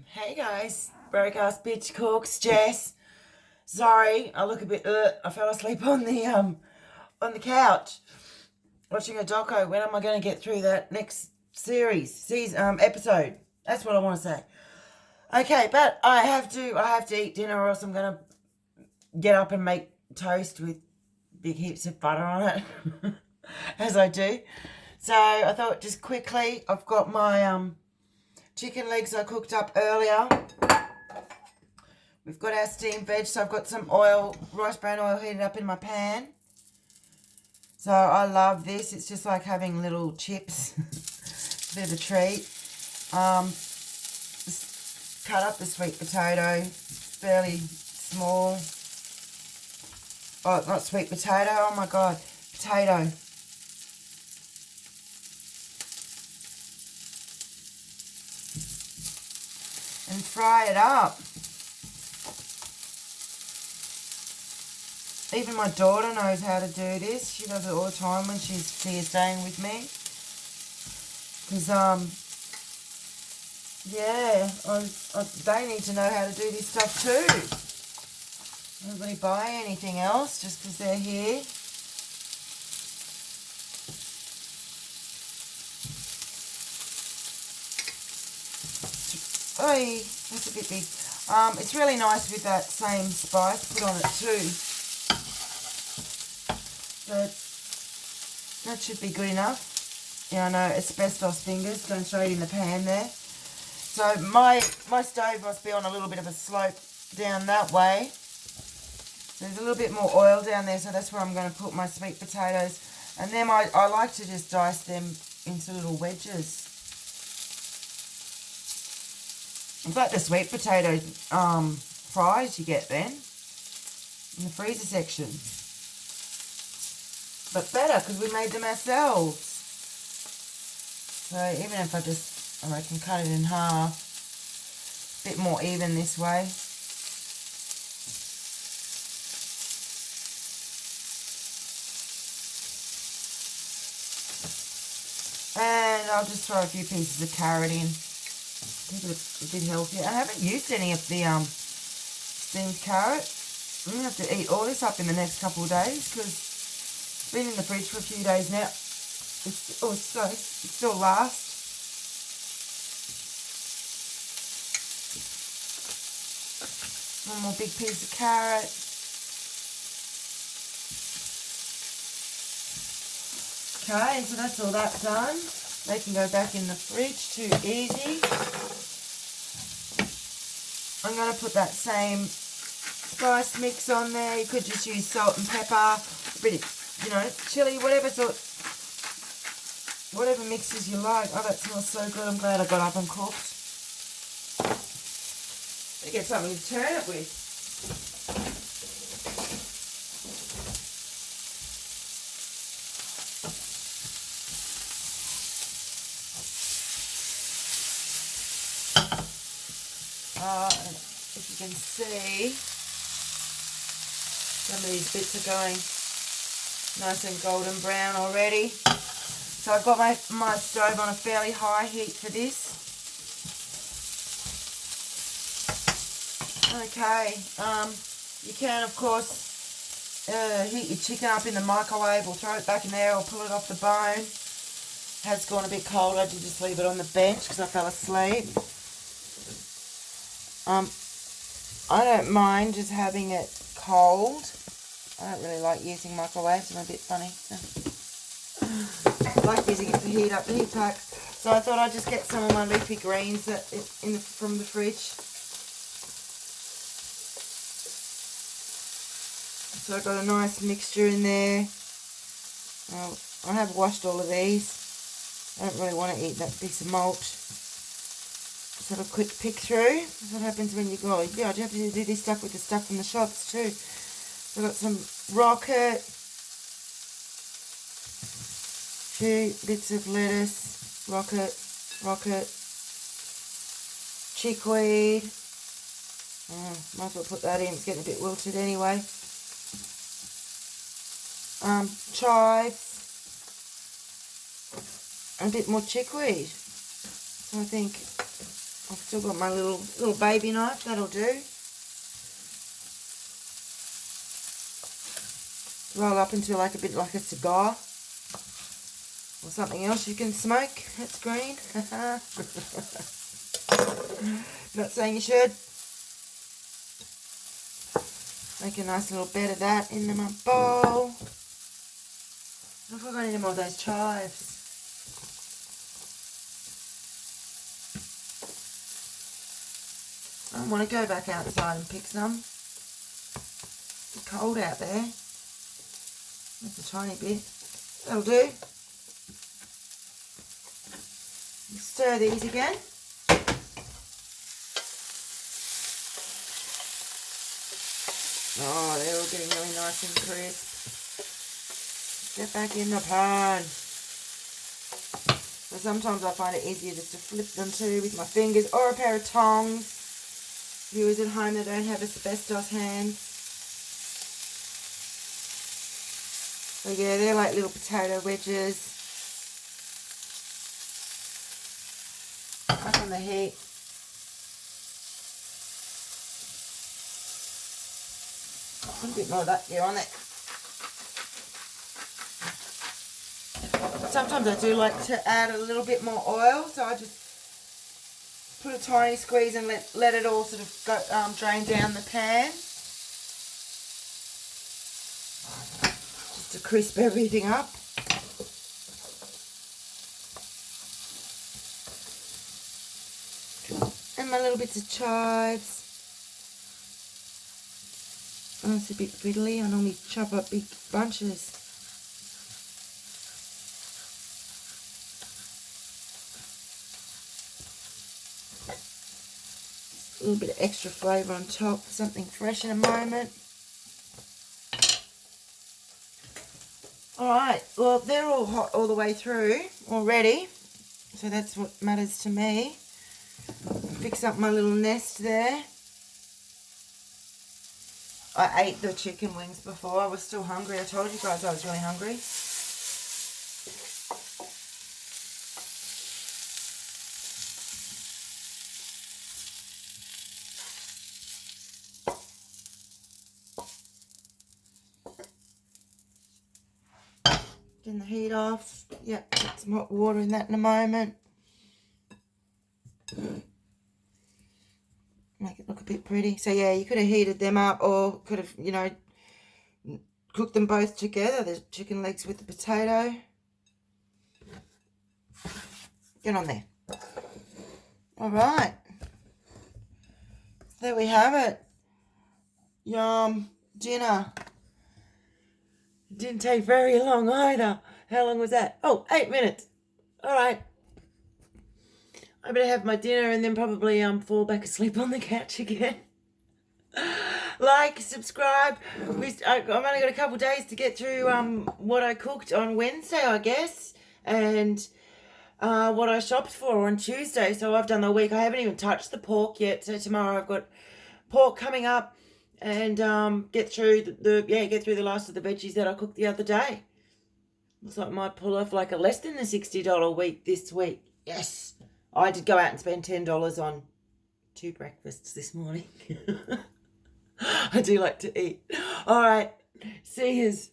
Hey guys, broke ass bitch cooks, Jess. Sorry, I look a bit. I fell asleep on the couch watching a doco. When am I going to get through that next episode? That's what I want to say. Okay, but I have to eat dinner, or else I'm going to get up and make toast with big heaps of butter on it, as I do. So I thought just quickly, I've got my chicken legs I cooked up earlier. We've got our steamed veg, so I've got some oil, rice bran oil heated up in my pan. So I love this. It's just like having little chips. A bit of a treat. Cut up the sweet potato, fairly small. Oh, not sweet potato, oh my God, potato. And fry it up. Even my daughter knows how to do this. She does it all the time when she's here staying with me. Because, yeah, they need to know how to do this stuff too. I don't really buy anything else just because they're here. Oy, that's a bit big. It's really nice with that same spice put on it too. But that should be good enough. Yeah, I know, asbestos fingers going straight in the pan there. So my stove must be on a little bit of a slope down that way. There's a little bit more oil down there, so that's where I'm going to put my sweet potatoes. And then I like to just dice them into little wedges. It's like the sweet potato fries you get then in the freezer section. But better because we made them ourselves. So even if I can cut it in half, a bit more even this way. And I'll just throw a few pieces of carrot in. Keep it a bit healthier. I haven't used any of the steamed carrot. I'm going to have to eat all this up in the next couple of days because it's been in the fridge for a few days now. It still lasts. One more big piece of carrot. Okay, so that's all that done. They can go back in the fridge, too easy. I'm going to put that same spice mix on there. You could just use salt and pepper, a bit of, chili, whatever mixes you like. Oh, that smells so good. I'm glad I got up and cooked. Better get something to turn it with. If you can see, some of these bits are going nice and golden brown already. So I've got my stove on a fairly high heat for this. Okay, you can of course heat your chicken up in the microwave or throw it back in there or pull it off the bone. It has gone a bit cold. I did just leave it on the bench because I fell asleep. I don't mind just having it cold. I don't really like using microwaves. I'm a bit funny. I like using it to heat up the heat pack. So I thought I'd just get some of my leafy greens from the fridge. So I've got a nice mixture in there. I have washed all of these. I don't really want to eat that piece of malt. Sort of quick pick through. That's what happens when you go. Yeah, you have to do this stuff with the stuff from the shops too. So I've got some rocket, 2 bits of lettuce, rocket, chickweed. Might as well put that in. It's getting a bit wilted anyway. Chives, and a bit more chickweed. So I think I've Still got my little baby knife, that'll do. Roll up into like a bit like a cigar. Or something else you can smoke. That's green. Not saying you should. Make a nice little bed of that in my bowl. I forgot any more of those chives. I want to go back outside and pick some. It's cold out there. That's a tiny bit. That'll do. Stir these again. Oh, they're all getting really nice and crisp. Get back in the pan. So sometimes I find it easier just to flip them too with my fingers or a pair of tongs. Viewers at home that don't have asbestos hands. So yeah, they're like little potato wedges. Up on the heat. Put a bit more of that there on it. Sometimes I do like to add a little bit more oil, so I just put a tiny squeeze and let it all sort of go, drain down the pan. Just to crisp everything up. And my little bits of chives. Oh, it's a bit fiddly. I normally chop up big bunches. A little bit of extra flavour on top, something fresh in a moment. Alright, well they're all hot all the way through already, so that's what matters to me. Fix up my little nest there. I ate the chicken wings before, I was still hungry. I told you guys I was really hungry. Getting the heat off. Yep, put some hot water in that in a moment. Make it look a bit pretty. So yeah, you could have heated them up or could have, you know, cooked them both together. The chicken legs with the potato. Get on there. Alright. There we have it. Yum. Dinner. It didn't take very long either. How long was that? Oh, 8 minutes. Alright. I better have my dinner and then probably fall back asleep on the couch again. Like, subscribe. I've only got a couple days to get through what I cooked on Wednesday, I guess, and what I shopped for on Tuesday. So I've done the week. I haven't even touched the pork yet. So tomorrow I've got pork coming up, and get through the last of the veggies that I cooked the other day. Looks like I might pull off like a less than the $60 week this week. Yes. I did go out and spend $10 on 2 breakfasts this morning. I do like to eat. All right. See yous.